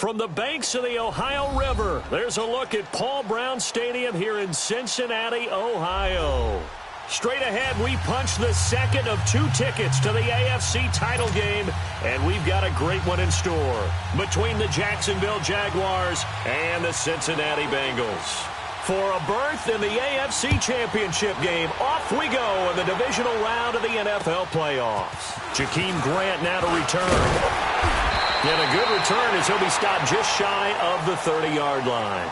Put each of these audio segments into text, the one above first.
From the banks of the Ohio River, there's a look at Paul Brown Stadium here in Cincinnati, Ohio. Straight ahead, we punch the second of 2 tickets to the AFC title game, and we've got a great one in store between the Jacksonville Jaguars and the Cincinnati Bengals. For a berth in the AFC Championship game, off we go in the divisional round of the NFL playoffs. Jakeem Grant now to return. And a good return as he'll be stopped just shy of the 30-yard line.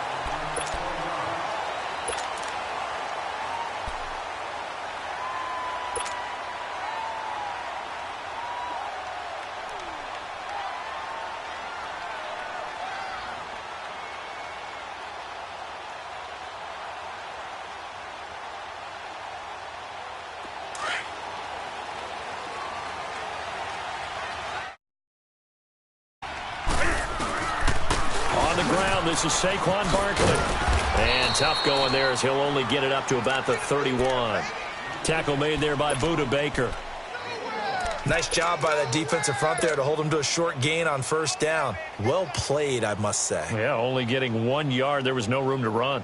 This is Saquon Barkley. And tough going there as he'll only get it up to about the 31. Tackle made there by Budda Baker. Nice job by that defensive front there to hold him to a short gain on first down. Well played, I must say. Yeah, only getting 1 yard. There was no room to run.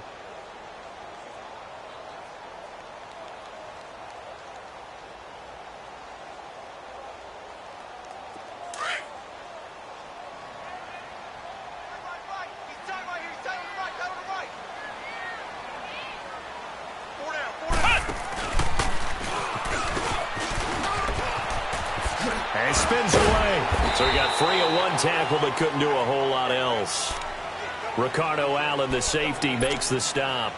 Tackle, but couldn't do a whole lot else. Ricardo Allen, the safety, makes the stop.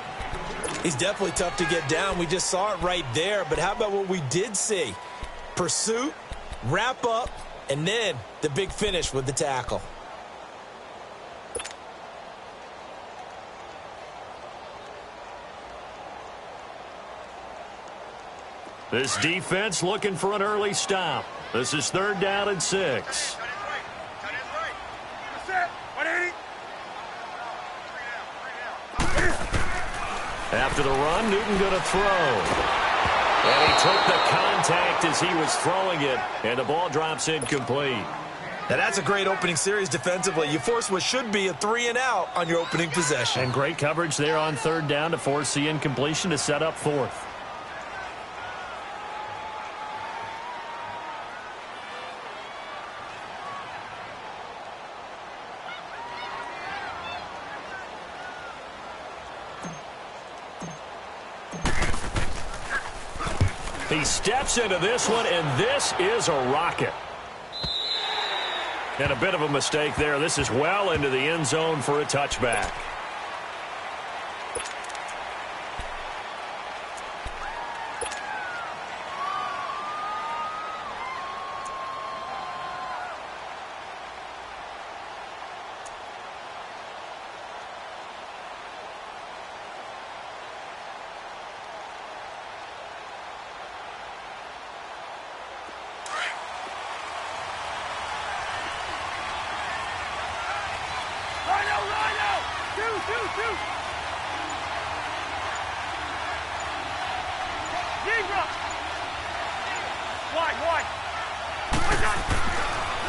He's definitely tough to get down. We just saw it right there. But how about what we did see? Pursuit, wrap up, and then the big finish with the tackle. This defense looking for an early stop. This is 3rd down and 6. After the run, Newton going to throw. And he took the contact as he was throwing it, and the ball drops incomplete. Now that's a great opening series defensively. You force what should be a 3-and-out on your opening possession. And great coverage there on 3rd down to force the incompletion to set up 4th. He steps into this one, and this is a rocket. And a bit of a mistake there. This is well into the end zone for a touchback.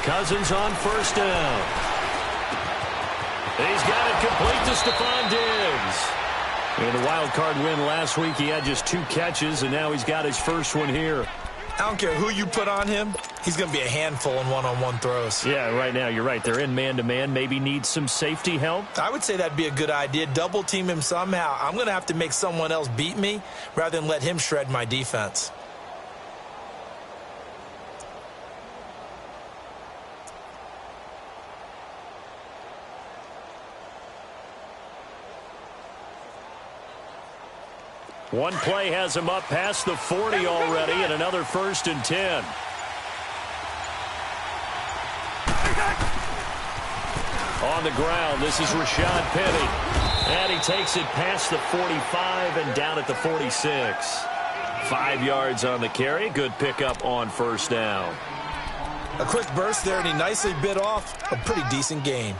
Cousins on 1st down. He's got it complete to Stephon Diggs. In the wild card win last week, he had just 2 catches, and now he's got his first one here. I don't care who you put on him. He's going to be a handful in one-on-one throws. Yeah, right now, you're right. They're in man-to-man. Maybe needs some safety help. I would say that'd be a good idea. Double team him somehow. I'm going to have to make someone else beat me rather than let him shred my defense. One play has him up past the 40 already, and another 1st and 10. On the ground, this is Rashad Penny. And he takes it past the 45 and down at the 46. 5 yards on the carry. Good pickup on 1st down. A quick burst there, and he nicely bit off a pretty decent gain.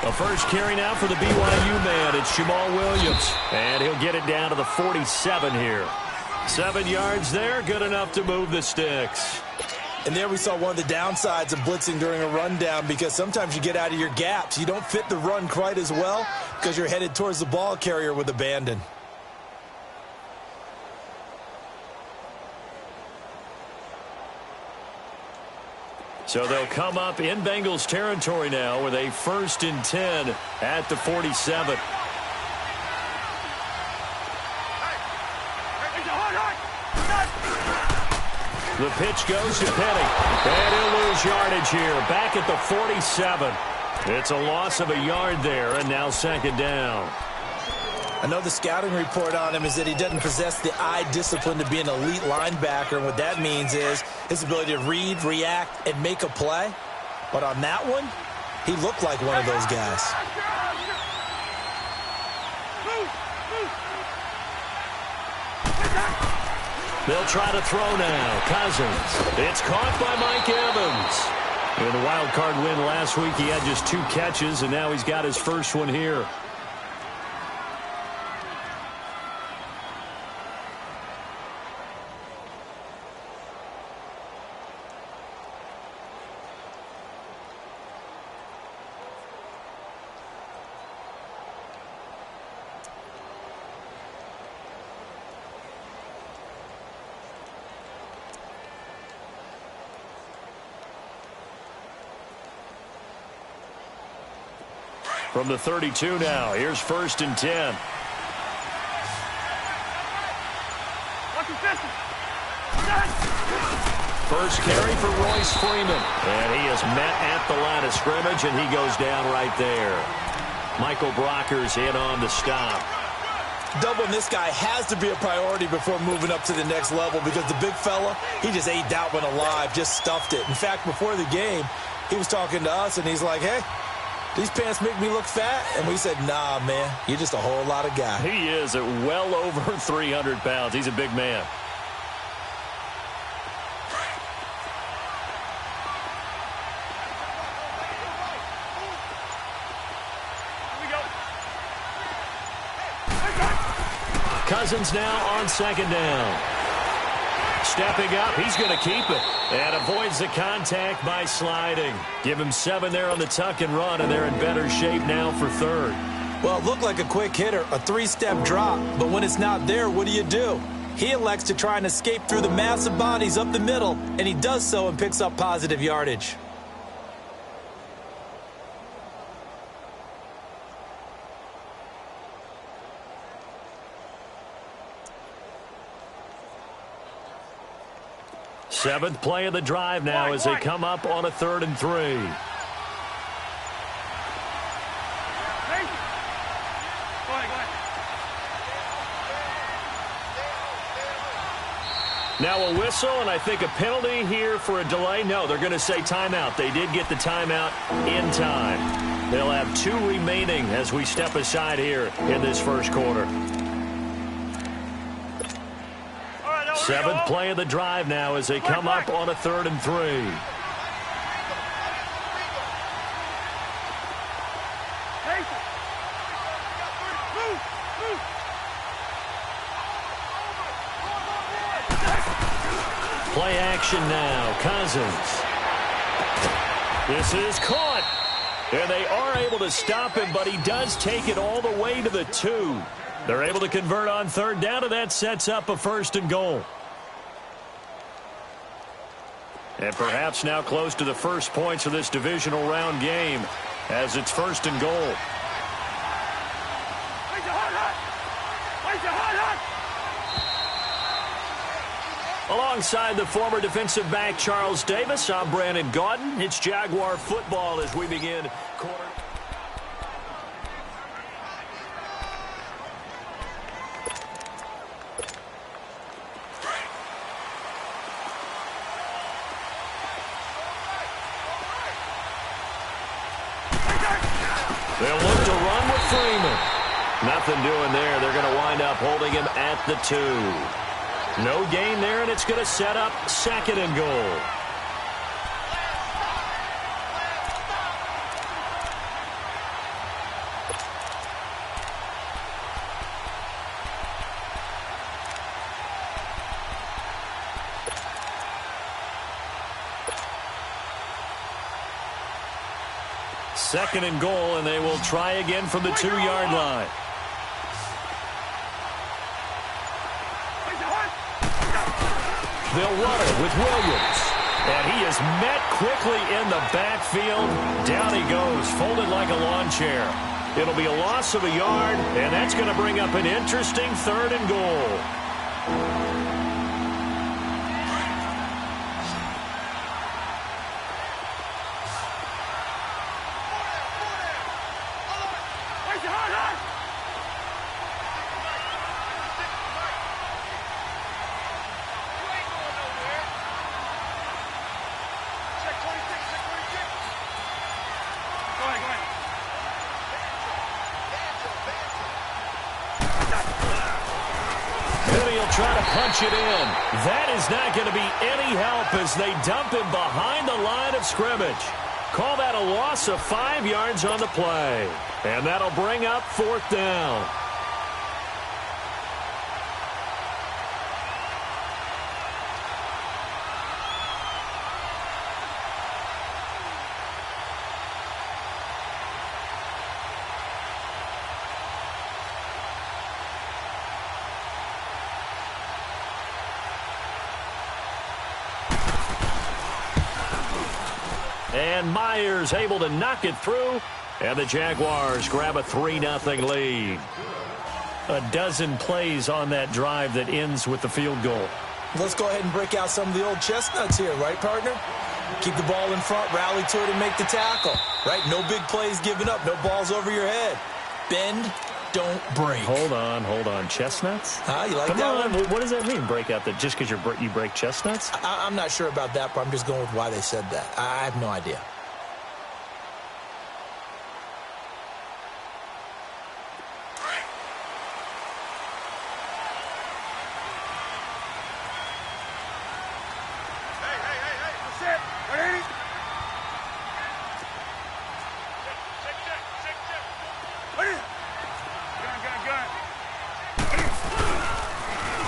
A first carry now for the BYU man. It's Jamal Williams. And he'll get it down to the 47 here. 7 yards there, good enough to move the sticks. And there we saw one of the downsides of blitzing during a rundown, because sometimes you get out of your gaps. You don't fit the run quite as well because you're headed towards the ball carrier with abandon. So they'll come up in Bengals territory now with a 1st and 10 at the 47. The pitch goes to Penny. And he'll lose yardage here. Back at the 47. It's a loss of a yard there, and now 2nd down. I know the scouting report on him is that he doesn't possess the eye discipline to be an elite linebacker. And what that means is his ability to read, react, and make a play. But on that one, he looked like one of those guys. They'll try to throw now. Cousins. It's caught by Mike Evans. In the wild card win last week, he had just 2 catches, and now he's got his first one here. From the 32 now, here's 1st and 10. First carry for Royce Freeman. And he is met at the line of scrimmage, and he goes down right there. Michael Brockers in on the stop. Doubling this guy has to be a priority before moving up to the next level, because the big fella, he just ate that one alive, just stuffed it. In fact, before the game, he was talking to us, and he's like, hey, these pants make me look fat. And we said, nah, man, you're just a whole lot of guy. He is at well over 300 pounds. He's a big man. Cousins now on 2nd down. Stepping up, he's going to keep it. And avoids the contact by sliding. Give him 7 there on the tuck and run, and they're in better shape now for 3rd. Well, it looked like a quick hitter, a 3-step drop. But when it's not there, what do? He elects to try and escape through the massive bodies up the middle, and he does so and picks up positive yardage. Seventh play of the drive now as they come up on a 3rd and 3. Now a whistle, and I think a penalty here for a delay. No, they're going to say timeout. They did get the timeout in time. They'll have 2 remaining as we step aside here in this first quarter. 7th play of the drive now as they come up on a 3rd and 3. Play action now. Cousins. This is caught. And they are able to stop him, but he does take it all the way to the 2. They're able to convert on 3rd down, and that sets up a 1st and goal. And perhaps now close to the first points of this divisional round game as it's 1st and goal. Alongside the former defensive back Charles Davis, I'm Brandon Gaudin. It's Jaguar football as we begin quarter. They'll look to run with Freeman. Nothing doing there. They're going to wind up holding him at the 2. No gain there, and it's going to set up 2nd and goal. 2nd and goal, and they will try again from the 2-yard line. They'll run it with Williams. And he is met quickly in the backfield. Down he goes, folded like a lawn chair. It'll be a loss of a yard, and that's going to bring up an interesting 3rd and goal. Try to punch it in. That is not going to be any help as they dump him behind the line of scrimmage. Call that a loss of 5 yards on the play. And that'll bring up 4th down. And Myers able to knock it through. And the Jaguars grab a 3-0 lead. A dozen plays on that drive that ends with the field goal. Let's go ahead and break out some of the old chestnuts here, right, partner? Keep the ball in front, rally to it, and make the tackle, right? No big plays given up, no balls over your head. Bend, don't break. Hold on. Chestnuts? You like Come that on. one? What does that mean, break out? That just because you break chestnuts? I'm not sure about that, but I'm just going with why they said that. I have no idea.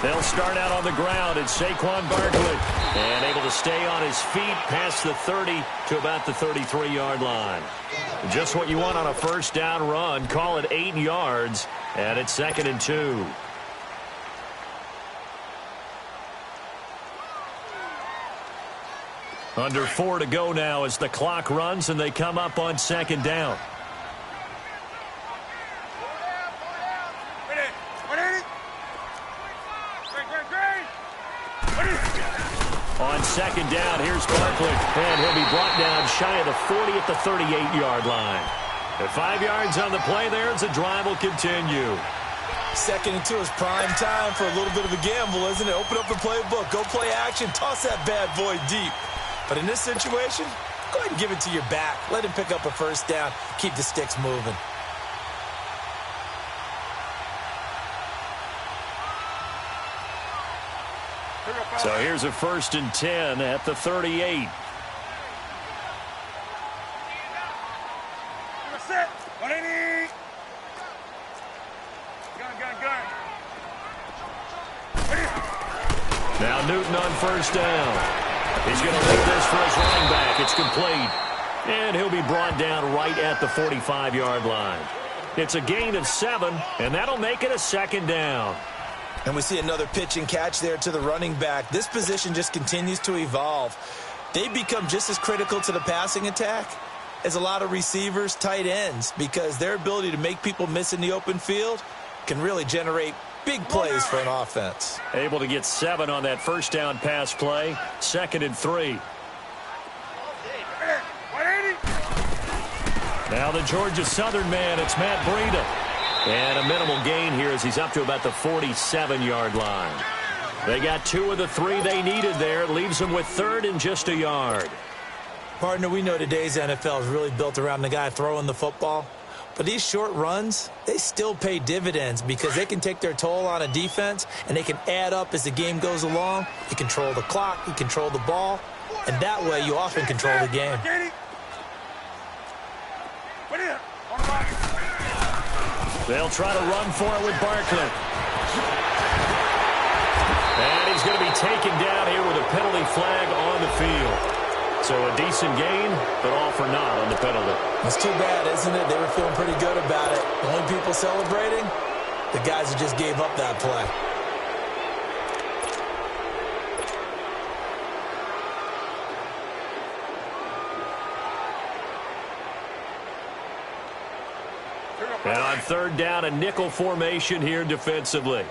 They'll start out on the ground. It's Saquon Barkley. And able to stay on his feet past the 30 to about the 33-yard line. Just what you want on a 1st down run. Call it 8 yards. And it's 2nd and 2. Under 4 to go now as the clock runs and they come up on 2nd down. On 2nd down, here's Barkley, and he'll be brought down shy of the 40 at the 38-yard line. At 5 yards on the play there as the drive will continue. 2nd and 2 is prime time for a little bit of a gamble, isn't it? Open up the playbook, go play action, toss that bad boy deep. But in this situation, go ahead and give it to your back. Let him pick up a 1st down, keep the sticks moving. So here's a 1st and 10 at the 38. Now Newton on 1st down. He's going to leave this for his running back. It's complete. And he'll be brought down right at the 45-yard line. It's a gain of 7, and that'll make it a 2nd down. And we see another pitch and catch there to the running back. This position just continues to evolve. They become just as critical to the passing attack as a lot of receivers, tight ends, because their ability to make people miss in the open field can really generate big plays for an offense. Able to get 7 on that 1st down pass play. 2nd and 3. Now the Georgia Southern man, it's Matt Breida. And a minimal gain here as he's up to about the 47-yard line. They got 2 of the 3 they needed there. It leaves them with 3rd and just a yard. Partner, we know today's NFL is really built around the guy throwing the football. But these short runs, they still pay dividends because they can take their toll on a defense and they can add up as the game goes along. You control the clock, you control the ball, and that way you often control the game. They'll try to run for it with Barkley. And he's going to be taken down here with a penalty flag on the field. So a decent gain, but all for naught on the penalty. It's too bad, isn't it? They were feeling pretty good about it. The only people celebrating, the guys who just gave up that play. And on third down, a nickel formation here defensively.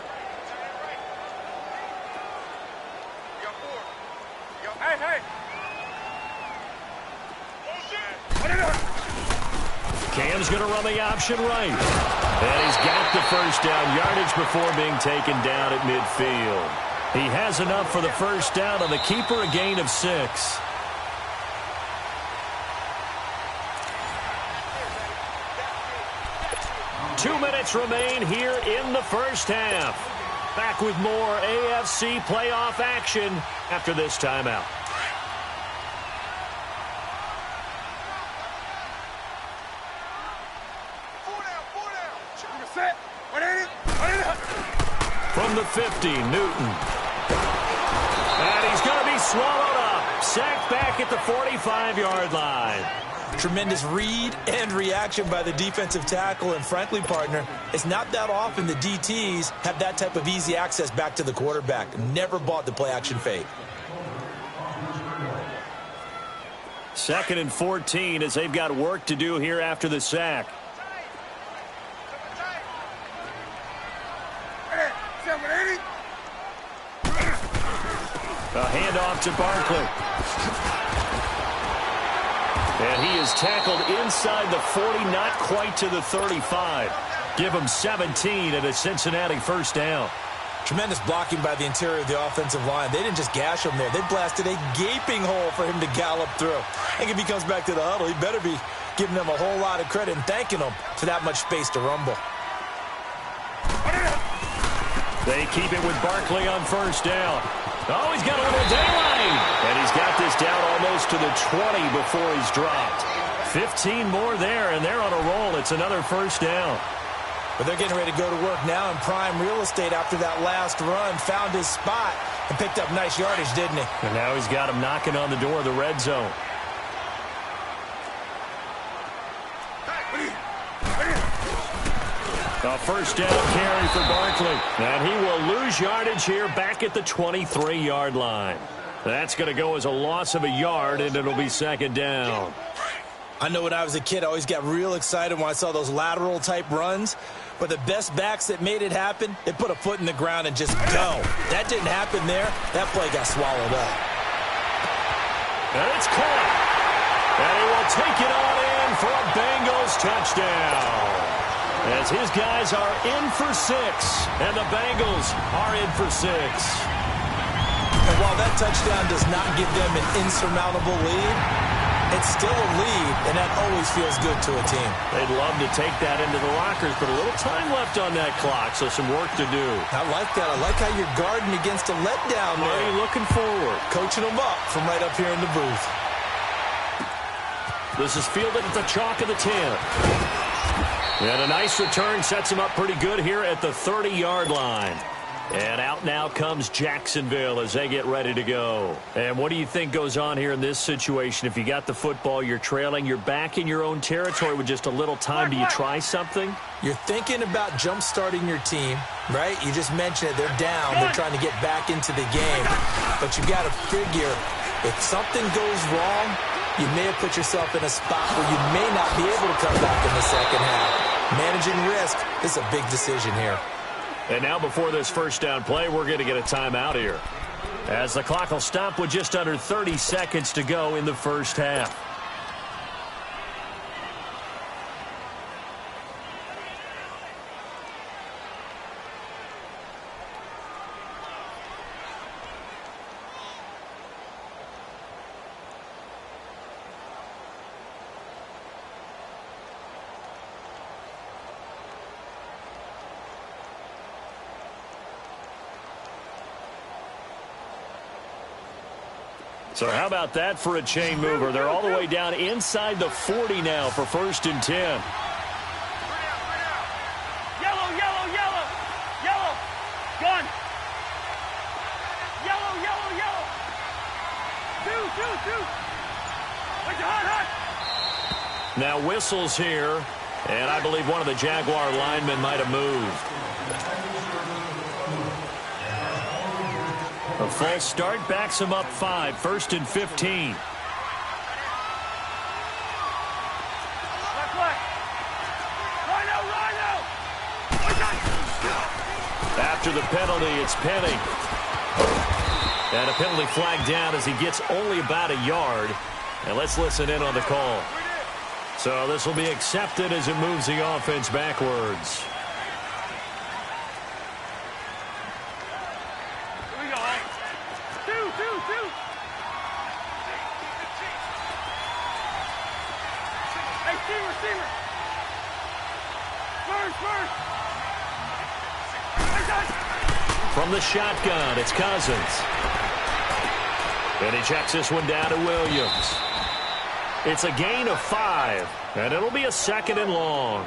Cam's going to run the option right. And he's got the first down yardage before being taken down at midfield. He has enough for the first down on the keeper, a gain of 6. Two minutes remain here in the first half. Back with more AFC playoff action after this timeout. From the 50, Newton. And he's going to be swallowed up. Sacked back at the 45-yard line. Tremendous read and reaction by the defensive tackle. And frankly, partner, it's not that often the DTs have that type of easy access back to the quarterback. Never bought the play-action fake. 2nd and 14 as they've got work to do here after the sack. A handoff to Barkley. And he is tackled inside the 40, not quite to the 35. Give him 17 and a Cincinnati first down. Tremendous blocking by the interior of the offensive line. They didn't just gash him there. They blasted a gaping hole for him to gallop through. I think if he comes back to the huddle, he better be giving them a whole lot of credit and thanking them for that much space to rumble. They keep it with Barkley on first down. Oh, he's got a little daylight. And he's got this down almost to the 20 before he's dropped. 15 more there, and they're on a roll. It's another first down. But they're getting ready to go to work now in prime real estate after that last run. Found his spot and picked up nice yardage, didn't he? And now he's got him knocking on the door of the red zone. A first down carry for Barkley. And he will lose yardage here back at the 23-yard line. That's going to go as a loss of a yard, and it'll be second down. I know when I was a kid, I always got real excited when I saw those lateral-type runs. But the best backs that made it happen, they put a foot in the ground and just go. That didn't happen there. That play got swallowed up. And it's caught. And he will take it on in for a Bengals touchdown. As his guys are in for 6, and the Bengals are in for 6. And while that touchdown does not give them an insurmountable lead, it's still a lead, and that always feels good to a team. They'd love to take that into the lockers, but a little time left on that clock, so some work to do. I like that. I like how you're guarding against a letdown there. Are you looking forward? Coaching them up from right up here in the booth. This is fielded at the chalk of the 10. And a nice return sets him up pretty good here at the 30-yard line. And out now comes Jacksonville as they get ready to go. And what do you think goes on here in this situation? If you got the football, you're trailing, you're back in your own territory with just a little time. Do you try something? You're thinking about jump-starting your team, right? You just mentioned it. They're down. They're trying to get back into the game. But you got to figure if something goes wrong, you may have put yourself in a spot where you may not be able to come back in the second half. Managing risk is a big decision here. And now before this first down play, we're going to get a timeout here, as the clock will stop with just under 30 seconds to go in the first half. So how about that for a chain mover? They're all the way down inside the 40 now for 1st and 10. Yellow, yellow, yellow. Yellow. Gun. Yellow, yellow, yellow. Two. Now whistles here, and I believe one of the Jaguar linemen might have moved. A false start backs him up 5, 1st and 15. After the penalty, it's Penny. And a penalty flag down as he gets only about a yard. And let's listen in on the call. So this will be accepted as it moves the offense backwards. Here we go. Two. Hey, receiver. First. From the shotgun, it's Cousins. And he checks this one down to Williams. It's a gain of 5, and it'll be a 2nd and long.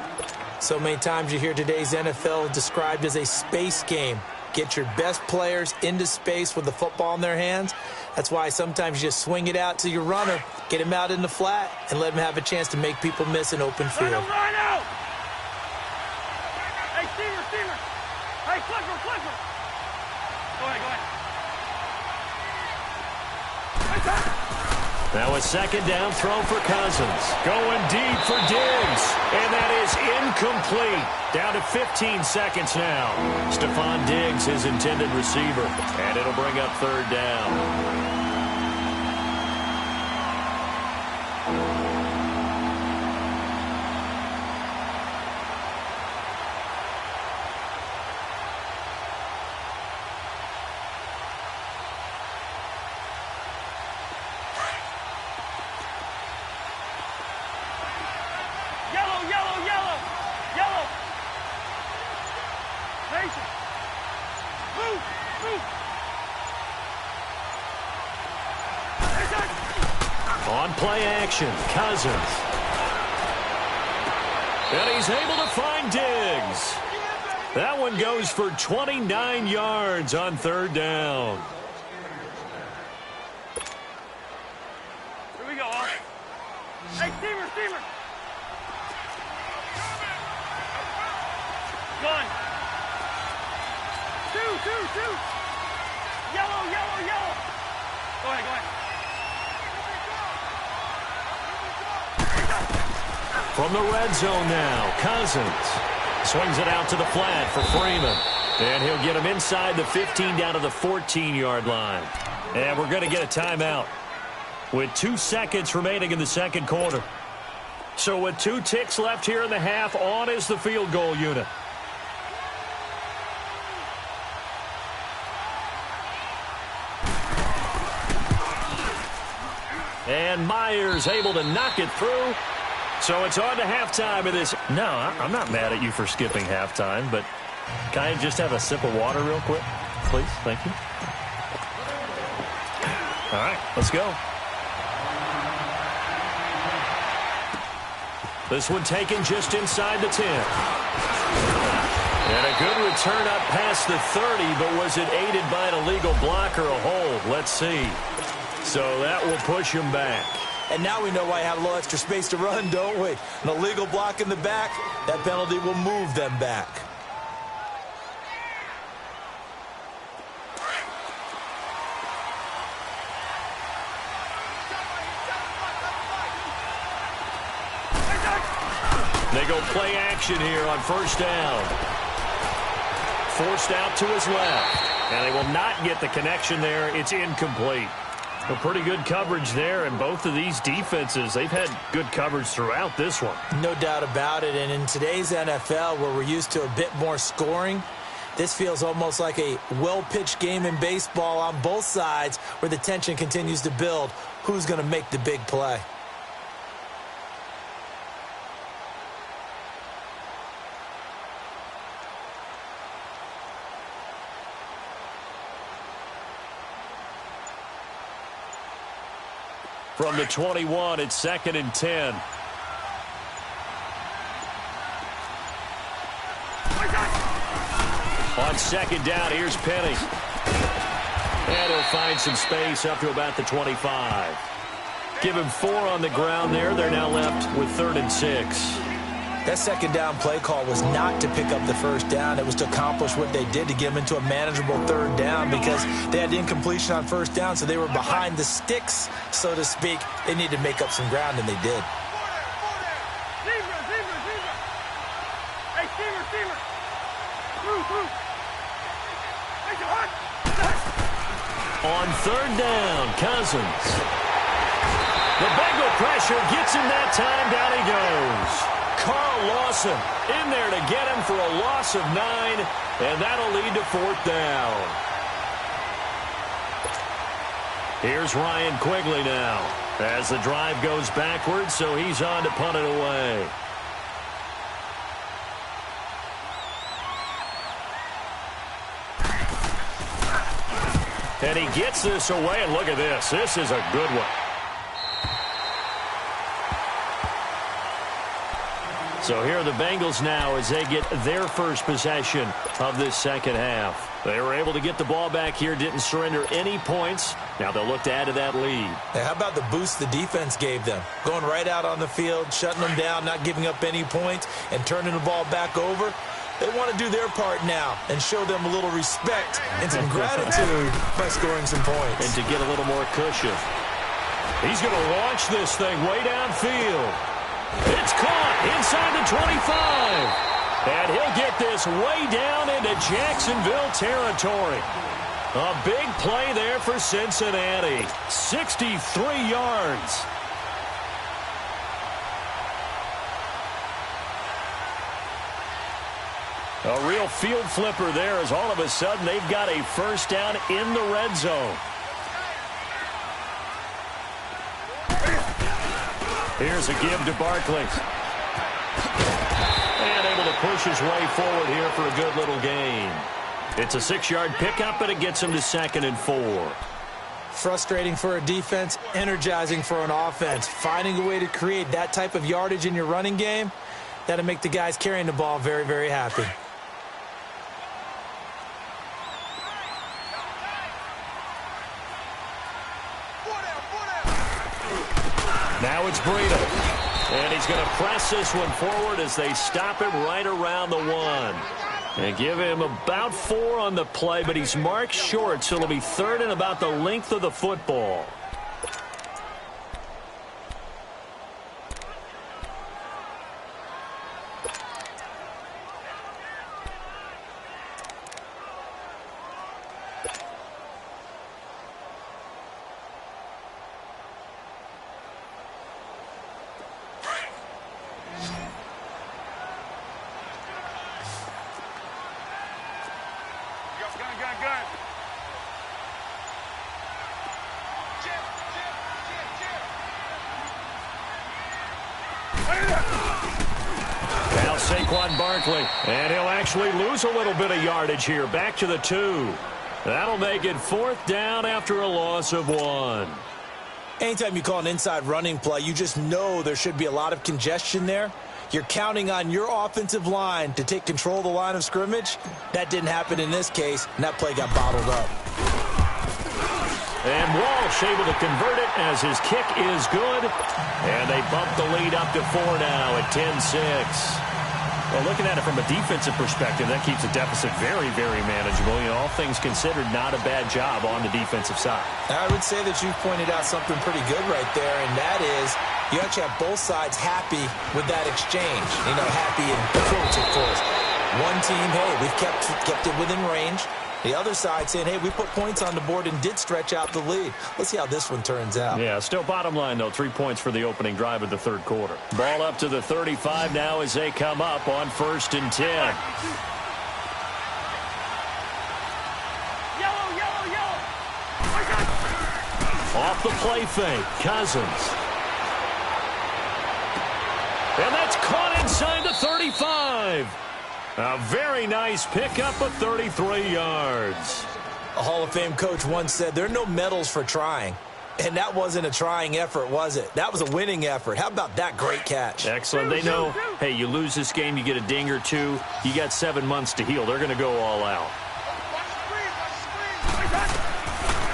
So many times you hear today's NFL described as a space game. Get your best players into space with the football in their hands. That's why sometimes you just swing it out to your runner, get him out in the flat, and let him have a chance to make people miss an open field. Rhino! Hey, receiver. Hey, Clipper. Go ahead. Now a 2nd down throw for Cousins. Going deep for Diggs. And that is incomplete. Down to 15 seconds now. Stephon Diggs, his intended receiver. And it'll bring up 3rd down. Yellow. Mason. Move. On play action, Cousins. And he's able to find Diggs. That one goes for 29 yards on 3rd down. Here we go. Hey, receiver. Gun. Two. Yellow. Go ahead. From the red zone now, Cousins swings it out to the flat for Freeman. And he'll get him inside the 15 down to the 14-yard line. And we're going to get a timeout with 2 seconds remaining in the 2nd quarter. So with 2 ticks left here in the half, on is the field goal unit. And Myers able to knock it through. So it's on to halftime of this. No, I'm not mad at you for skipping halftime, but can I just have a sip of water real quick? Please, thank you. All right, let's go. This one taken just inside the 10. And a good return up past the 30, but was it aided by an illegal block or a hold? Let's see. So that will push him back. And now we know why I have a little extra space to run, don't we? An illegal block in the back, that penalty will move them back. They go play action here on 1st down. Forced out to his left. And they will not get the connection there. It's incomplete. A pretty good coverage there, and both of these defenses, they've had good coverage throughout this one. No doubt about it, and in today's NFL, where we're used to a bit more scoring, this feels almost like a well-pitched game in baseball on both sides where the tension continues to build. Who's going to make the big play? From the 21, it's 2nd and 10. On 2nd down, here's Penny. And he'll find some space up to about the 25. Give him 4 on the ground there. They're now left with 3rd and 6. That second down play call was not to pick up the first down. It was to accomplish what they did, to get them into a manageable 3rd down, because they had incompletion on 1st down, so they were behind the sticks, so to speak. They needed to make up some ground, and they did. Hey, Steamer. Through. On 3rd down, Cousins. The Bengal pressure gets him that time. Down he goes. Carl Lawson in there to get him for a loss of 9, and that'll lead to 4th down. Here's Ryan Quigley now as the drive goes backwards, so he's on to punt it away. And he gets this away, and look at this. This is a good one. So here are the Bengals now as they get their first possession of this second half. They were able to get the ball back here, didn't surrender any points. Now they'll look to add to that lead. Now, how about the boost the defense gave them? Going right out on the field, shutting them down, not giving up any points, and turning the ball back over. They want to do their part now and show them a little respect and some gratitude by scoring some points. And to get a little more cushion. He's going to launch this thing way downfield. It's caught inside the 25. And he'll get this way down into Jacksonville territory. A big play there for Cincinnati. 63 yards. A real field flipper there, as all of a sudden they've got a first down in the red zone. Here's a give to Barkley. And able to push his way forward here for a good little gain. It's a 6-yard pickup, but it gets him to 2nd and 4. Frustrating for a defense, energizing for an offense. Finding a way to create that type of yardage in your running game, that'll make the guys carrying the ball very, very happy. Now it's Breida. And he's going to press this one forward as they stop him right around the 1. And give him about 4 on the play, but he's marked short, so it'll be 3rd and about the length of the football. Gun. Now Saquon Barkley, and he'll actually lose a little bit of yardage here. Back to the 2. That'll make it 4th down after a loss of 1. Anytime you call an inside running play, you just know there should be a lot of congestion there. You're counting on your offensive line to take control of the line of scrimmage. That didn't happen in this case, and that play got bottled up. And Walsh able to convert it as his kick is good. And they bump the lead up to 4 now at 10-6. Well, looking at it from a defensive perspective, that keeps the deficit very, very manageable. You know, all things considered, not a bad job on the defensive side. I would say that you've pointed out something pretty good right there, and that is you actually have both sides happy with that exchange. You know, happy in quotes, of course. One team, hey, we've kept it within range. The other side saying, hey, we put points on the board and did stretch out the lead. Let's see how this one turns out. Yeah, still bottom line, though, 3 points for the opening drive of the 3rd quarter. Ball up to the 35 now as they come up on 1st and 10. Yellow. Off the play fake, Cousins. And that's caught inside the 35. A very nice pickup of 33 yards. A Hall of Fame coach once said there are no medals for trying. And that wasn't a trying effort, was it? That was a winning effort. How about that great catch? Excellent. They know, hey, you lose this game, you get a ding or 2. You got 7 months to heal. They're going to go all out.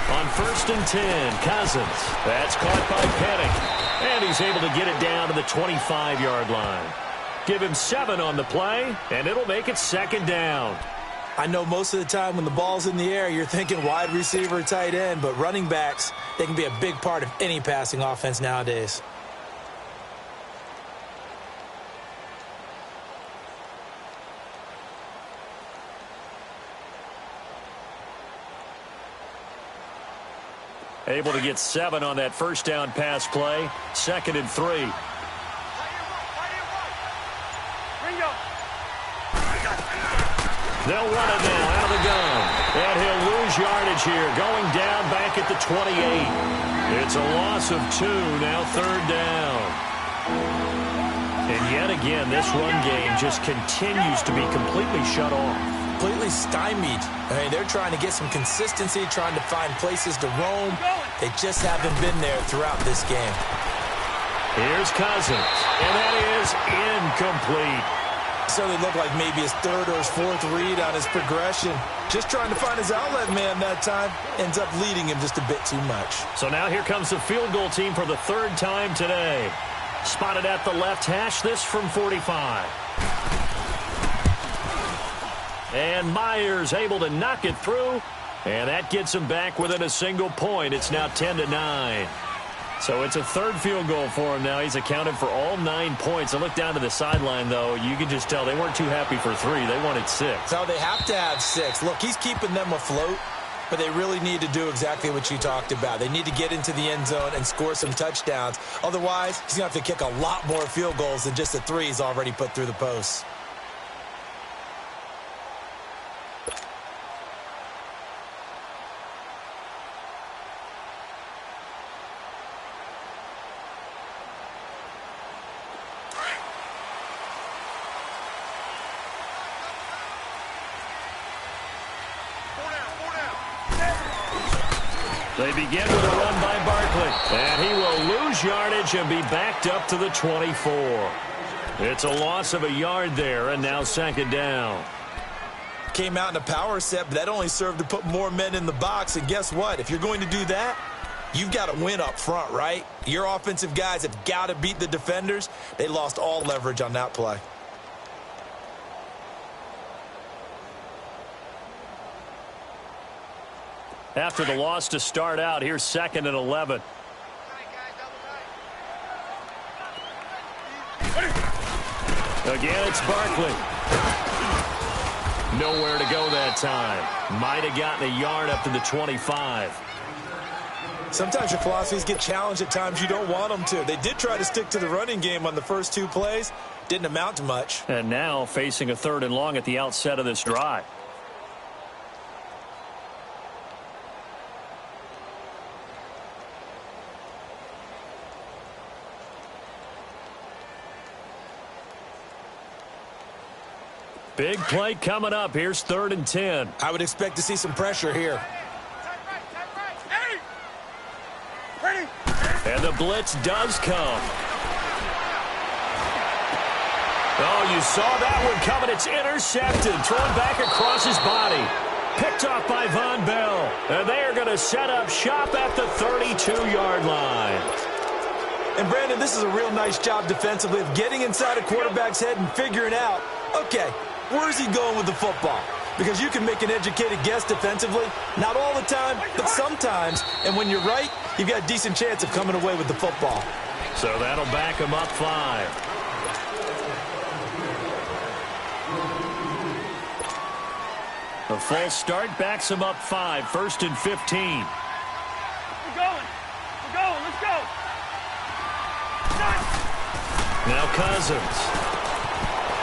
On 1st and 10. Cousins. That's caught by Penning. And he's able to get it down to the 25-yard line. Give him 7 on the play, and it'll make it 2nd down. I know most of the time when the ball's in the air, you're thinking wide receiver, tight end, but running backs, they can be a big part of any passing offense nowadays. Able to get 7 on that first down pass play. 2nd and 3. They'll run it now out of the gun. And he'll lose yardage here. Going down back at the 28. It's a loss of 2. Now 3rd down. And yet again, this run game just continues to be completely shut off. Completely stymied. I mean, they're trying to get some consistency, trying to find places to roam. They just haven't been there throughout this game. Here's Cousins, and that is incomplete. So they look like maybe his 3rd or his 4th read on his progression. Just trying to find his outlet man that time. Ends up leading him just a bit too much. So now here comes the field goal team for the 3rd time today. Spotted at the left hash, this from 45. And Myers able to knock it through. And that gets him back within a single point. It's now 10-9. So it's a 3rd field goal for him now. He's accounted for all 9 points. I look down to the sideline, though. You can just tell they weren't too happy for 3. They wanted 6. So they have to have 6. Look, he's keeping them afloat, but they really need to do exactly what you talked about. They need to get into the end zone and score some touchdowns. Otherwise, he's going to have to kick a lot more field goals than just the 3 he's already put through the posts. They begin with a run by Barkley. And he will lose yardage and be backed up to the 24. It's a loss of a yard there, and now 2nd down. Came out in a power set, but that only served to put more men in the box. And guess what? If you're going to do that, you've got to win up front, right? Your offensive guys have got to beat the defenders. They lost all leverage on that play. After the loss to start out, here's 2nd and 11. Again, it's Barkley. Nowhere to go that time. Might have gotten a yard up to the 25. Sometimes your philosophies get challenged at times you don't want them to. They did try to stick to the running game on the first 2 plays. Didn't amount to much. And now facing a 3rd and long at the outset of this drive. Big play coming up. Here's 3rd and 10. I would expect to see some pressure here. And the blitz does come. Oh, you saw that one coming. It's intercepted. Thrown back across his body. Picked off by Von Bell. And they are going to set up shop at the 32-yard line. And, Brandon, this is a real nice job defensively of getting inside a quarterback's head and figuring out, okay, where's he going with the football? Because you can make an educated guess defensively. Not all the time, but sometimes. And when you're right, you've got a decent chance of coming away with the football. So that'll back him up 5. A false start backs him up 5. 1st and 15. We're going. Let's go. Now Cousins.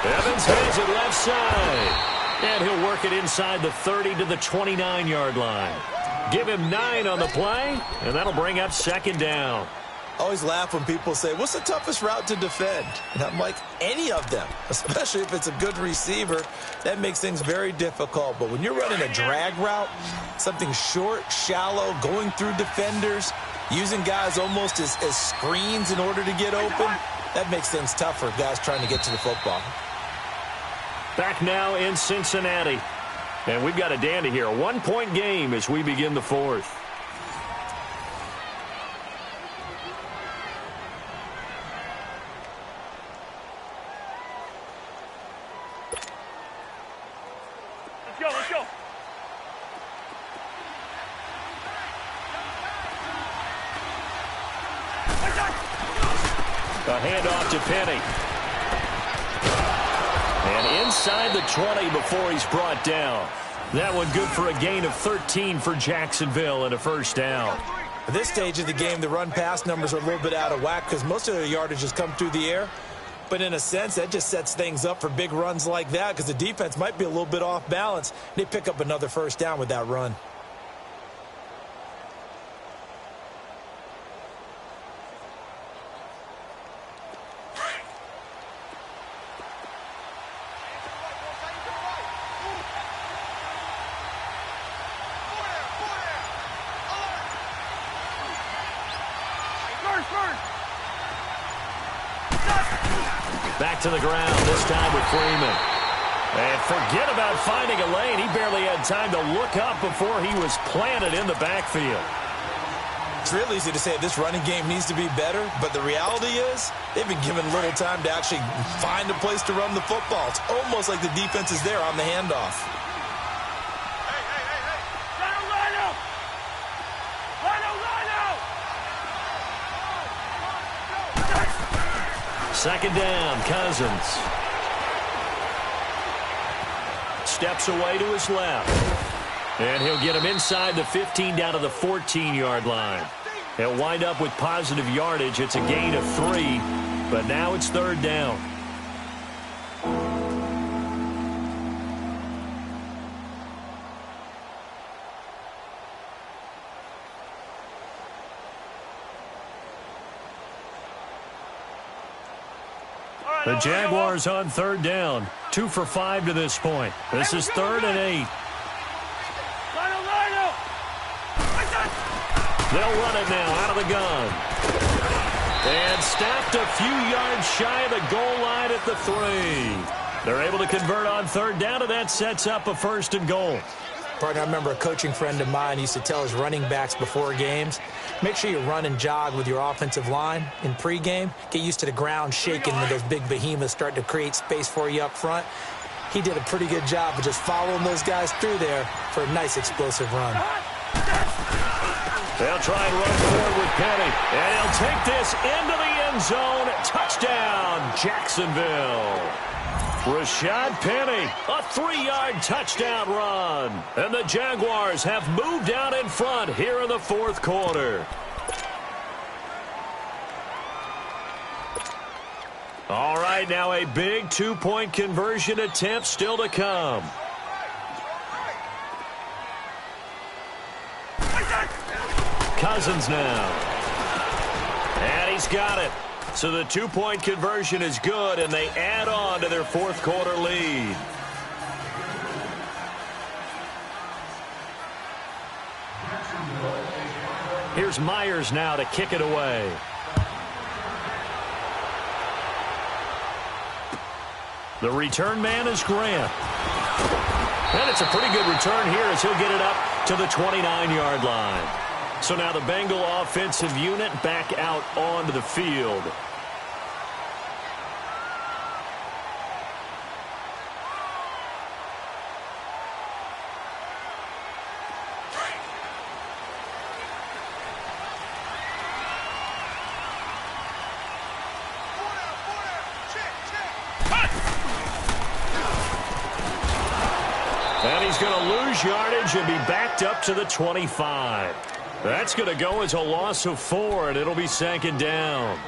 Evans has it left side. And he'll work it inside the 30 to the 29-yard line. Give him 9 on the play, and that'll bring up 2nd down. I always laugh when people say, what's the toughest route to defend? And I'm like, any of them, especially if it's a good receiver. That makes things very difficult. But when you're running a drag route, something short, shallow, going through defenders, using guys almost as screens in order to get open, that makes things tough for guys trying to get to the football. Back now in Cincinnati. And we've got a dandy here. A 1-point game as we begin the 4th. A handoff to Penny. And inside the 20 before he's brought down. That one good for a gain of 13 for Jacksonville and a first down. At this stage of the game, the run-pass numbers are a little bit out of whack because most of their yardage has come through the air. But in a sense, that just sets things up for big runs like that because the defense might be a little bit off balance. They pick up another first down with that run. Back to the ground, this time with Freeman. And forget about finding a lane. He barely had time to look up before he was planted in the backfield. It's real easy to say this running game needs to be better, but the reality is they've been given little time to actually find a place to run the football. It's almost like the defense is there on the handoff. Second down, Cousins. Steps away to his left. And he'll get him inside the 15 down to the 14-yard line. He'll wind up with positive yardage. It's a gain of 3, but now it's third down. The Jaguars on third down. 2 for 5 to this point. This is 3rd and 8. They'll run it now out of the gun. And stopped a few yards shy of the goal line at the 3. They're able to convert on third down, and that sets up a 1st and goal. Partner, I remember a coaching friend of mine used to tell his running backs before games, make sure you run and jog with your offensive line in pregame. Get used to the ground shaking when those big behemoths start to create space for you up front. He did a pretty good job of just following those guys through there for a nice explosive run. They'll try and run forward with Penny. And he'll take this into the end zone. Touchdown, Jacksonville. Rashad Penny, a 3-yard touchdown run. And the Jaguars have moved out in front here in the 4th quarter. All right, now a big 2-point conversion attempt still to come. Cousins now. And he's got it. So the 2-point conversion is good, and they add on to their 4th quarter lead. Here's Myers now to kick it away. The return man is Grant. And it's a pretty good return here as he'll get it up to the 29-yard line. So now the Bengal offensive unit back out onto the field. And he's going to lose yardage and be backed up to the 25. That's going to go as a loss of 4, and it'll be 2nd down.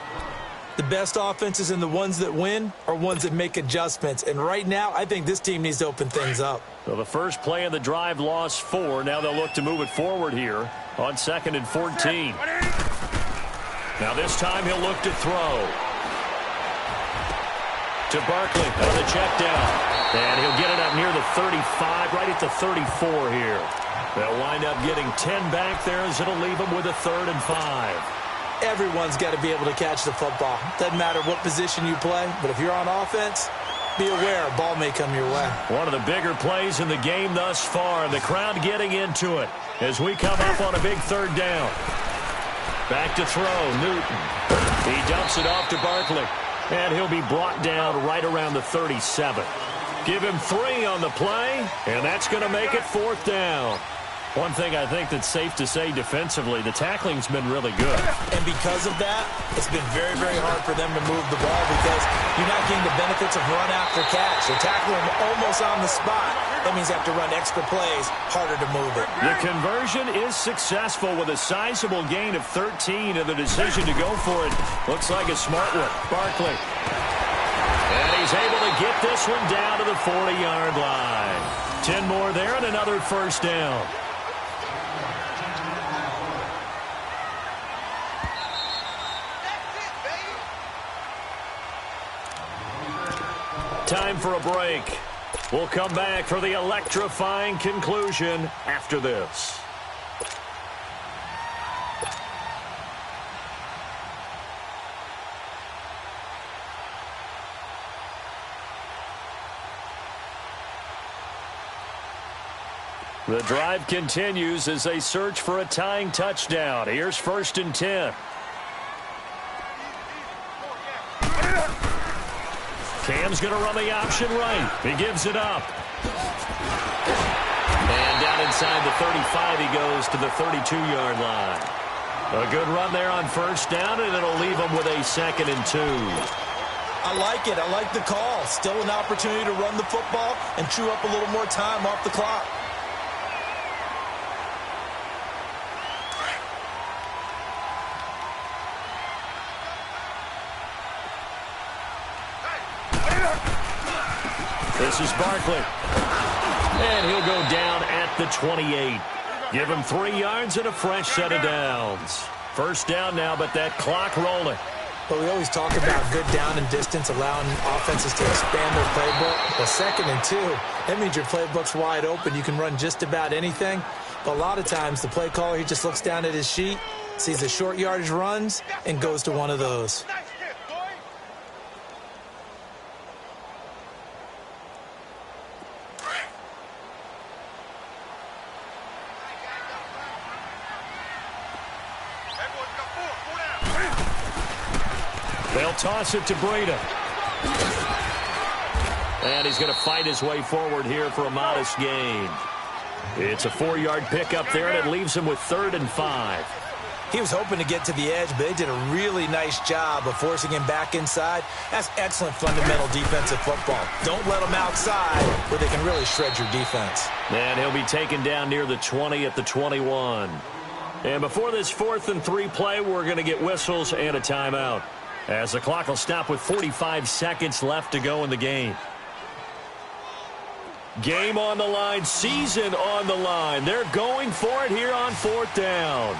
The best offenses and the ones that win are ones that make adjustments. And right now, I think this team needs to open things up. So the first play of the drive lost 4. Now they'll look to move it forward here on 2nd and 14. Now this time he'll look to throw. To Barkley on the check down. And he'll get it up near the 35, right at the 34 here. They'll wind up getting 10 back there as it'll leave them with a 3rd and 5. Everyone's got to be able to catch the football. Doesn't matter what position you play, but if you're on offense, be aware a ball may come your way. One of the bigger plays in the game thus far, and the crowd getting into it as we come up on a big 3rd down. Back to throw, Newton. He dumps it off to Barkley, and he'll be brought down right around the 37. Give him 3 on the play, and that's going to make it 4th down. One thing I think that's safe to say defensively, the tackling's been really good. And because of that, it's been very, very hard for them to move the ball because you're not getting the benefits of run after catch. They're tackling them almost on the spot. That means you have to run extra plays, harder to move it. The conversion is successful with a sizable gain of 13, and the decision to go for it looks like a smart one. Barkley. And he's able to get this one down to the 40-yard line. 10 more there and another first down. Time for a break. We'll come back for the electrifying conclusion after this. The drive continues as they search for a tying touchdown. Here's 1st and 10. Cam's going to run the option right. He gives it up. And down inside the 35, he goes to the 32-yard line. A good run there on 1st down, and it'll leave him with a 2nd and 2. I like it. I like the call. Still an opportunity to run the football and chew up a little more time off the clock. This is Barkley. And he'll go down at the 28. Give him 3 yards and a fresh set of downs. 1st down now, but that clock rolling. But we always talk about good down and distance, allowing offenses to expand their playbook. Well, 2nd and 2, that means your playbook's wide open. You can run just about anything. But a lot of times, the play caller, he just looks down at his sheet, sees the short yardage runs, and goes to one of those. They'll toss it to Breida. And he's going to fight his way forward here for a modest gain. It's a 4-yard pickup there, and it leaves him with 3rd and 5. He was hoping to get to the edge, but they did a really nice job of forcing him back inside. That's excellent fundamental defensive football. Don't let them outside where they can really shred your defense. And he'll be taken down near the 20 at the 21. And before this 4th and 3 play, we're going to get whistles and a timeout, as the clock will stop with 45 seconds left to go in the game. Game on the line, season on the line. They're going for it here on 4th down.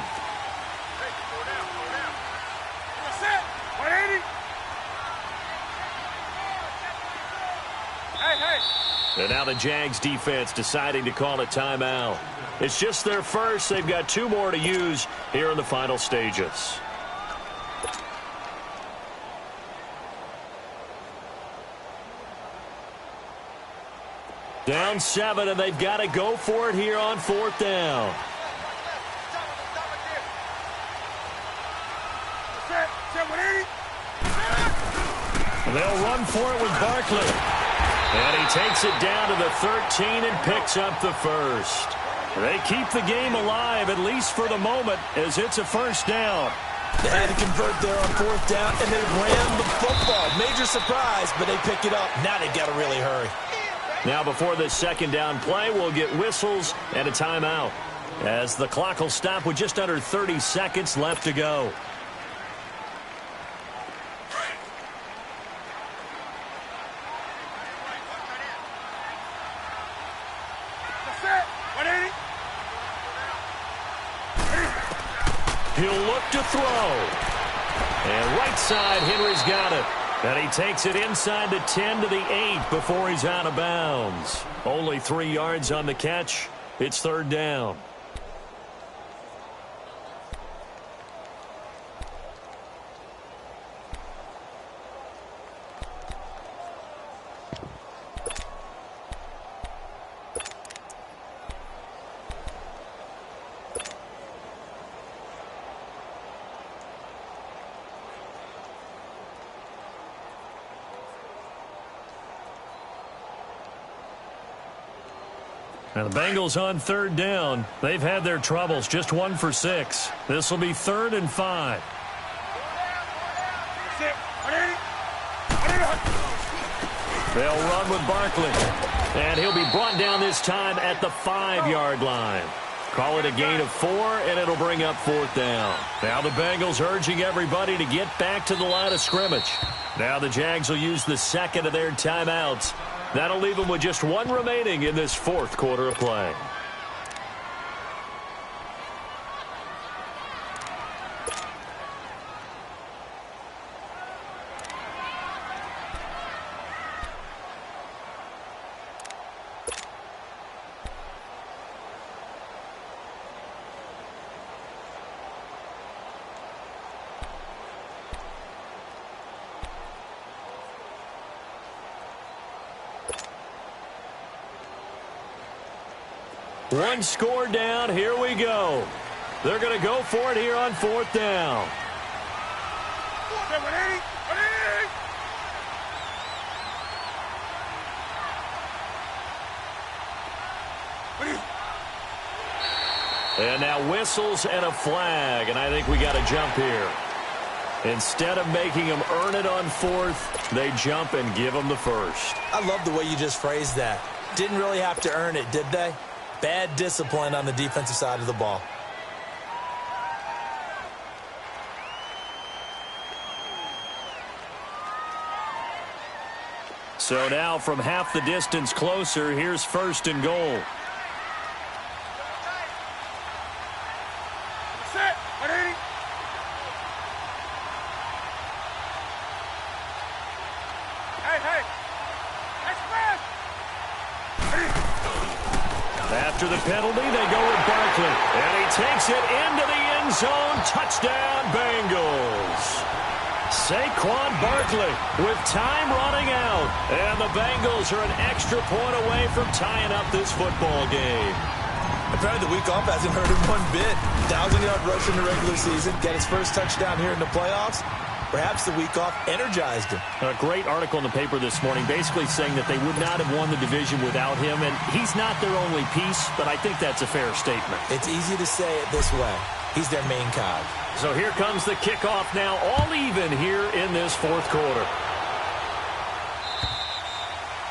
And now the Jags defense deciding to call a timeout. It's just their first. They've got 2 more to use here in the final stages. Down 7, and they've got to go for it here on 4th down. They'll run for it with Barkley. And he takes it down to the 13 and picks up the 1st. They keep the game alive, at least for the moment, as it's a 1st down. They had to convert there on 4th down, and they ran the football. Major surprise, but they pick it up. Now they've got to really hurry. Now before this 2nd down play, we'll get whistles and a timeout, as the clock will stop with just under 30 seconds left to go. He'll look to throw. And right side, Henry's got it. And he takes it inside the 10 to the 8 before he's out of bounds. Only 3 yards on the catch. It's 3rd down. And the Bengals on third down. They've had their troubles, just 1 for 6. This will be 3rd and 5. They'll run with Barkley. And he'll be brought down this time at the 5-yard line. Call it a gain of 4, and it'll bring up 4th down. Now the Bengals urging everybody to get back to the line of scrimmage. Now the Jags will use the second of their timeouts. That'll leave them with just 1 remaining in this 4th quarter of play. One score down. Here we go. They're going to go for it here on 4th down. And now whistles and a flag, and I think we got a jump here. Instead of making them earn it on 4th, they jump and give them the first. I love the way you just phrased that. Didn't really have to earn it, did they? Bad discipline on the defensive side of the ball. So now from half the distance closer, here's 1st and goal. After the penalty, they go with Barkley. And he takes it into the end zone. Touchdown, Bengals. Saquon Barkley with time running out. And the Bengals are an extra point away from tying up this football game. Apparently the week off hasn't hurt him one bit. 1,000-yard rush in the regular season. Get his first touchdown here in the playoffs. Perhaps the week off energized him. A great article in the paper this morning basically saying that they would not have won the division without him. And he's not their only piece, but I think that's a fair statement. It's easy to say it this way. He's their main cog. So here comes the kickoff now, all even here in this 4th quarter.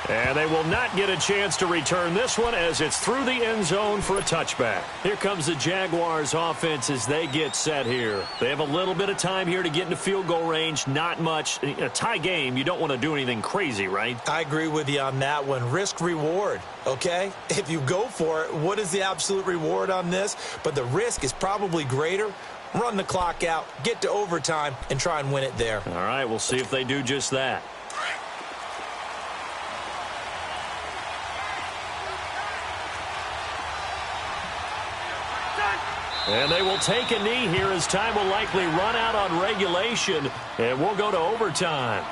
And they will not get a chance to return this one as it's through the end zone for a touchback. Here comes the Jaguars offense as they get set here. They have a little bit of time here to get into field goal range, not much. In a tie game, you don't want to do anything crazy, right? I agree with you on that one. Risk reward, okay? If you go for it, what is the absolute reward on this? But the risk is probably greater. Run the clock out, get to overtime, and try and win it there. All right, we'll see if they do just that. And they will take a knee here as time will likely run out on regulation. And we'll go to overtime.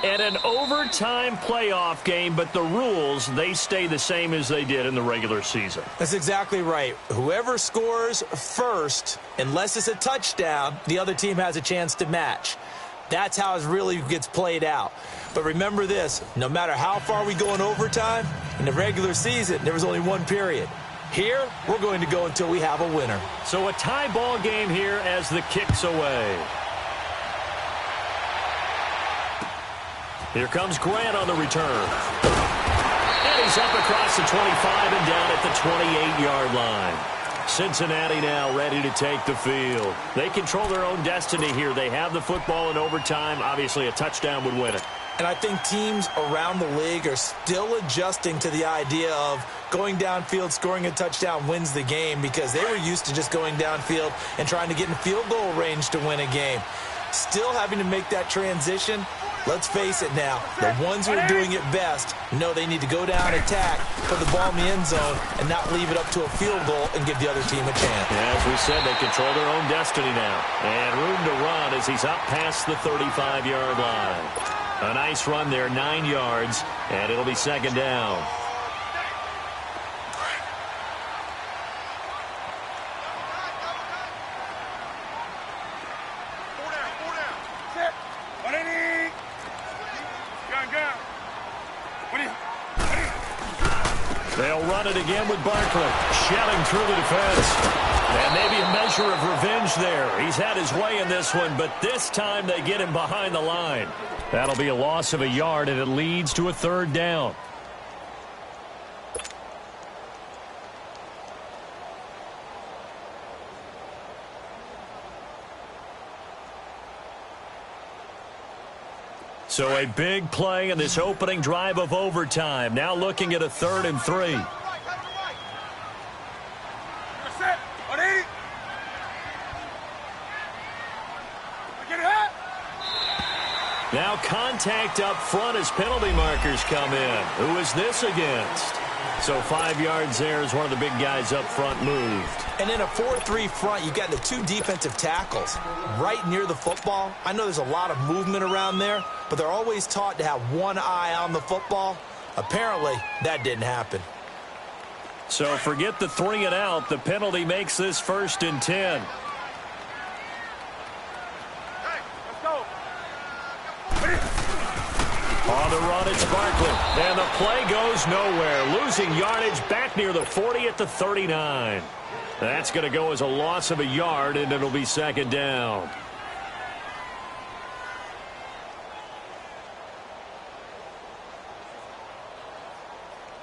And an overtime playoff game, but the rules, they stay the same as they did in the regular season. That's exactly right. Whoever scores first, unless it's a touchdown, the other team has a chance to match. That's how it really gets played out. But remember this, no matter how far we go in overtime, in the regular season, there was only one period. Here, we're going to go until we have a winner. So a tie ball game here as the kick's away. Here comes Grant on the return. And he's up across the 25 and down at the 28-yard line. Cincinnati now ready to take the field. They control their own destiny here. They have the football in overtime. Obviously, a touchdown would win it. And I think teams around the league are still adjusting to the idea of going downfield, scoring a touchdown wins the game because they were used to just going downfield and trying to get in field goal range to win a game. Still having to make that transition. Let's face it now, the ones who are doing it best know they need to go down, attack, put the ball in the end zone, and not leave it up to a field goal and give the other team a chance. Yeah, as we said, they control their own destiny now. And room to run as he's up past the 35-yard line. A nice run there, 9 yards, and it'll be second down. run it again with Barkley. Shelling through the defense. And maybe a measure of revenge there. He's had his way in this one, but this time they get him behind the line. That'll be a loss of a yard, and it leads to a third down. So a big play in this opening drive of overtime. Now looking at a 3rd and 3. Now contact up front as penalty markers come in. Who is this against? So 5 yards there as one of the big guys up front moved. And in a 4-3 front, you got the 2 defensive tackles right near the football. I know there's a lot of movement around there, but they're always taught to have one eye on the football. Apparently, that didn't happen. So forget the 3 and out. The penalty makes this 1st and 10. On the run, it's Barkley. And the play goes nowhere. Losing yardage back near the 40 at the 39. That's going to go as a loss of a yard, and it'll be 2nd down.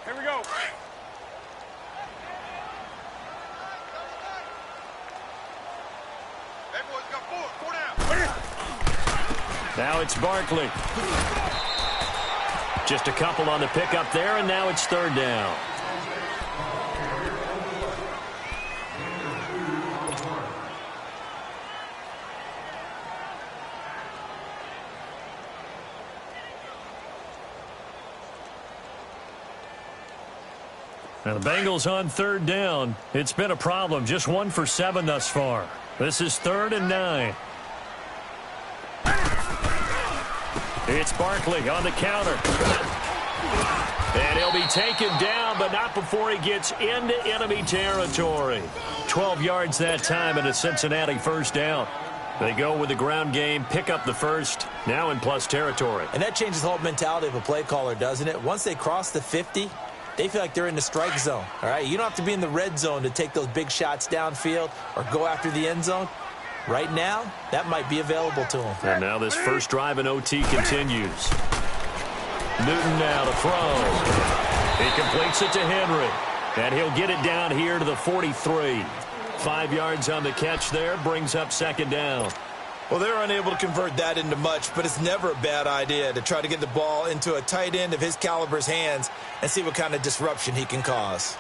Here we go. Hey, boys, got 4 down. Now it's Barkley. Just a couple on the pickup there, and now it's 3rd down. Now the Bengals on 3rd down. It's been a problem. Just 1 for 7 thus far. This is 3rd and 9. It's Barkley on the counter. And he'll be taken down, but not before he gets into enemy territory. 12 yards that time, and a Cincinnati 1st down. They go with the ground game, pick up the 1st, now in plus territory. And that changes the whole mentality of a play caller, doesn't it? Once they cross the 50, they feel like they're in the strike zone. All right, you don't have to be in the red zone to take those big shots downfield or go after the end zone. Right now, that might be available to him. And now this first drive in OT continues. Newton now to throw. He completes it to Henry. And he'll get it down here to the 43. 5 yards on the catch there, brings up 2nd down. Well, they're unable to convert that into much, but it's never a bad idea to try to get the ball into a tight end of his caliber's hands and see what kind of disruption he can cause.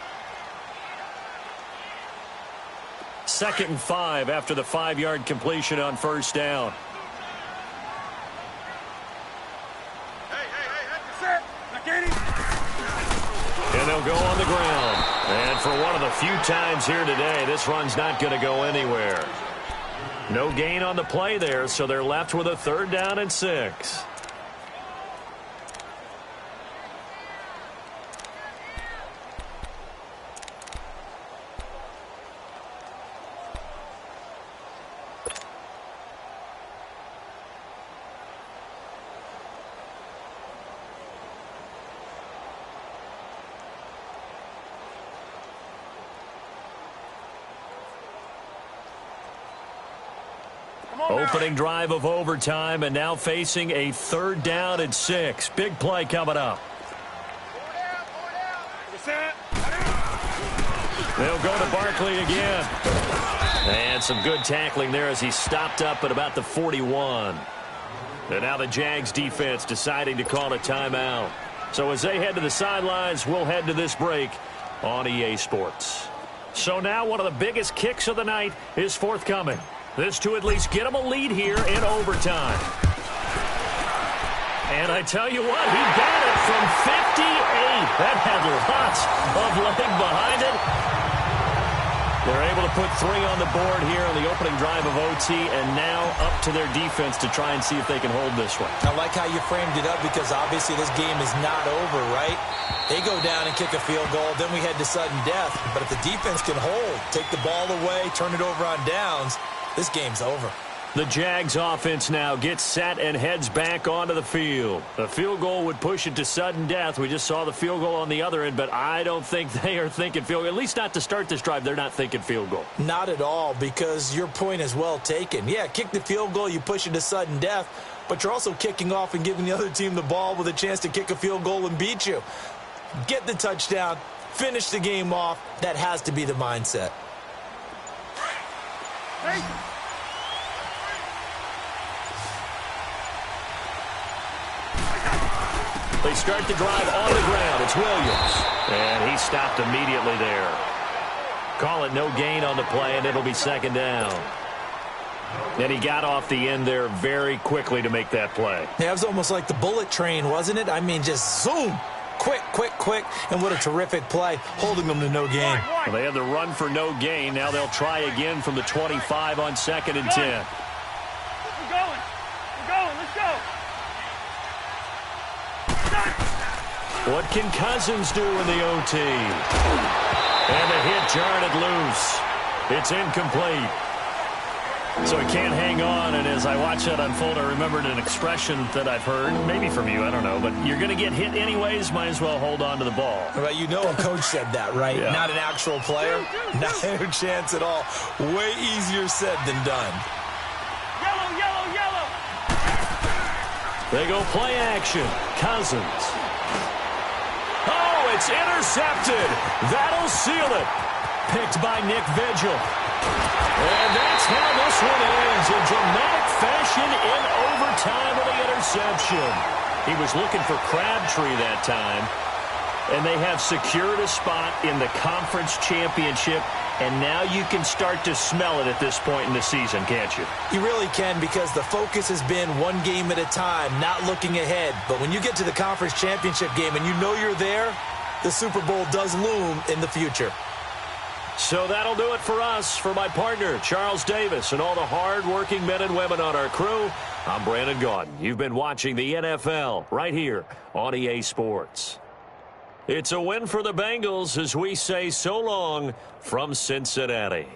2nd and 5 after the 5-yard completion on 1st down. And they'll go on the ground. And for one of the few times here today, this run's not going to go anywhere. No gain on the play there, so they're left with a 3rd down and 6. Opening drive of overtime, and now facing a 3rd down and 6. Big play coming up. They'll go to Barkley again. And some good tackling there as he stopped up at about the 41. And now the Jags defense deciding to call a timeout. So as they head to the sidelines, we'll head to this break on EA Sports. So now one of the biggest kicks of the night is forthcoming. This to at least get him a lead here in overtime. And I tell you what, he got it from 58. That had lots of leg behind it. They're able to put 3 on the board here on the opening drive of OT, and now up to their defense to try and see if they can hold this one. I like how you framed it up because obviously this game is not over, right? They go down and kick a field goal, then we head to sudden death. But if the defense can hold, take the ball away, turn it over on downs, this game's over. The Jags offense now gets set and heads back onto the field. A field goal would push it to sudden death. We just saw the field goal on the other end, but I don't think they are thinking field goal. At least not to start this drive. They're not thinking field goal. Not at all, because your point is well taken. Yeah, kick the field goal, you push it to sudden death, but you're also kicking off and giving the other team the ball with a chance to kick a field goal and beat you. Get the touchdown, finish the game off. That has to be the mindset. Hey. They start the drive on the ground. It's Williams. And he stopped immediately there. Call it no gain on the play, and it'll be second down. And he got off the end there very quickly to make that play. Yeah, it was almost like the bullet train, wasn't it? I mean, just zoom. Quick, quick, quick. And what a terrific play, holding them to no gain. Well, they had the run for no gain. Now they'll try again from the 25 on 2nd and 10. We're going. Let's go. What can Cousins do in the OT? And the hit jarred it loose. It's incomplete. So he can't hang on, and as I watch that unfold, I remembered an expression that I've heard, maybe from you, I don't know, but you're going to get hit anyways, might as well hold on to the ball. Well, you know a coach said that, right? Yeah. Not an actual player. Not a chance at all. Way easier said than done. Yellow. They go play action. Cousins. Oh, it's intercepted. That'll seal it. Picked by Nick Vigil. And that's how this one ends. In dramatic fashion in overtime with the interception. He was looking for Crabtree that time. And they have secured a spot in the conference championship. And now you can start to smell it at this point in the season, can't you? You really can, because the focus has been one game at a time, not looking ahead. But when you get to the conference championship game and you know you're there, the Super Bowl does loom in the future. So that'll do it for us. For my partner, Charles Davis, and all the hard-working men and women on our crew, I'm Brandon Gaudin. You've been watching the NFL right here on EA Sports. It's a win for the Bengals as we say so long from Cincinnati.